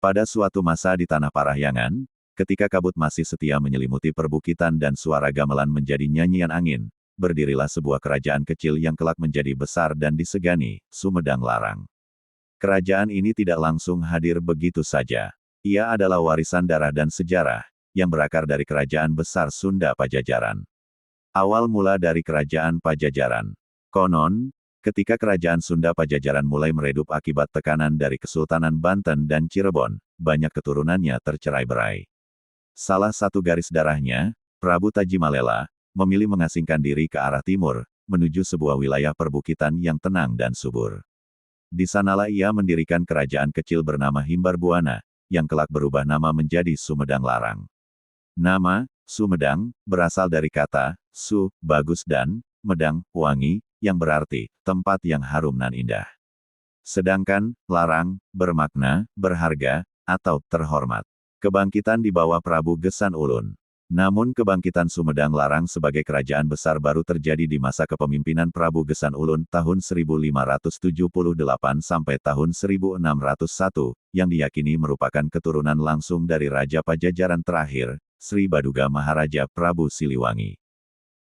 Pada suatu masa di Tanah Parahyangan, ketika kabut masih setia menyelimuti perbukitan dan suara gamelan menjadi nyanyian angin, berdirilah sebuah kerajaan kecil yang kelak menjadi besar dan disegani, Sumedang Larang. Kerajaan ini tidak langsung hadir begitu saja. Ia adalah warisan darah dan sejarah, yang berakar dari kerajaan besar Sunda Pajajaran. Awal mula dari kerajaan Pajajaran. Konon, ketika kerajaan Sunda Pajajaran mulai meredup akibat tekanan dari Kesultanan Banten dan Cirebon, banyak keturunannya tercerai-berai. Salah satu garis darahnya, Prabu Tajimalela, memilih mengasingkan diri ke arah timur, menuju sebuah wilayah perbukitan yang tenang dan subur. Di sanalah ia mendirikan kerajaan kecil bernama Himbar Buana, yang kelak berubah nama menjadi Sumedang Larang. Nama, Sumedang, berasal dari kata, su, bagus dan, medang, wangi, yang berarti, tempat yang harum nan indah. Sedangkan, larang, bermakna, berharga, atau terhormat. Kebangkitan di bawah Prabu Gesan Ulun. Namun kebangkitan Sumedang Larang sebagai kerajaan besar baru terjadi di masa kepemimpinan Prabu Gesan Ulun tahun 1578 sampai tahun 1601, yang diyakini merupakan keturunan langsung dari Raja Pajajaran terakhir, Sri Baduga Maharaja Prabu Siliwangi.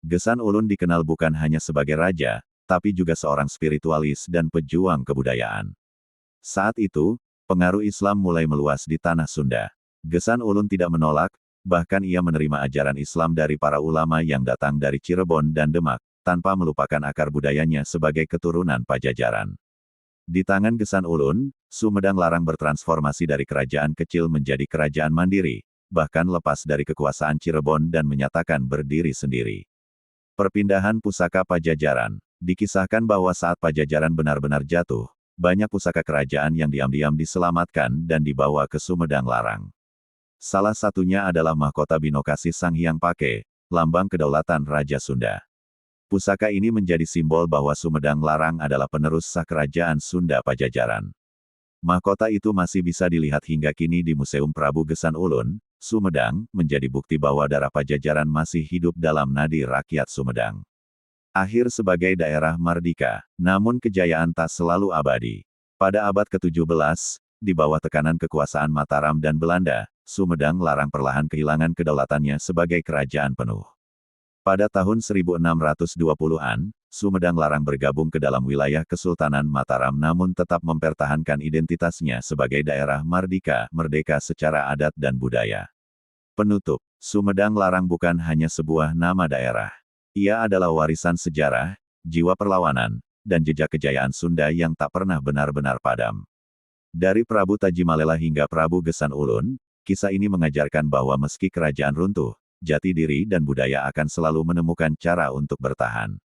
Gesan Ulun dikenal bukan hanya sebagai raja, tapi juga seorang spiritualis dan pejuang kebudayaan. Saat itu, pengaruh Islam mulai meluas di tanah Sunda. Gesan Ulun tidak menolak, bahkan ia menerima ajaran Islam dari para ulama yang datang dari Cirebon dan Demak, tanpa melupakan akar budayanya sebagai keturunan Pajajaran. Di tangan Gesan Ulun, Sumedang Larang bertransformasi dari kerajaan kecil menjadi kerajaan mandiri, bahkan lepas dari kekuasaan Cirebon dan menyatakan berdiri sendiri. Perpindahan pusaka Pajajaran. Dikisahkan bahwa saat Pajajaran benar-benar jatuh, banyak pusaka kerajaan yang diam-diam diselamatkan dan dibawa ke Sumedang Larang. Salah satunya adalah mahkota Binokasi Sang Hyang Pake, lambang kedaulatan Raja Sunda. Pusaka ini menjadi simbol bahwa Sumedang Larang adalah penerus sah kerajaan Sunda Pajajaran. Mahkota itu masih bisa dilihat hingga kini di Museum Prabu Gesan Ulun, Sumedang, menjadi bukti bahwa darah Pajajaran masih hidup dalam nadi rakyat Sumedang. Akhir sebagai daerah mardika, namun kejayaan tak selalu abadi. Pada abad ke-17, di bawah tekanan kekuasaan Mataram dan Belanda, Sumedang Larang perlahan kehilangan kedaulatannya sebagai kerajaan penuh. Pada tahun 1620-an, Sumedang Larang bergabung ke dalam wilayah Kesultanan Mataram namun tetap mempertahankan identitasnya sebagai daerah mardika, merdeka secara adat dan budaya. Penutup, Sumedang Larang bukan hanya sebuah nama daerah. Ia adalah warisan sejarah, jiwa perlawanan, dan jejak kejayaan Sunda yang tak pernah benar-benar padam. Dari Prabu Tajimalela hingga Prabu Gesan Ulun, kisah ini mengajarkan bahwa meski kerajaan runtuh, jati diri dan budaya akan selalu menemukan cara untuk bertahan.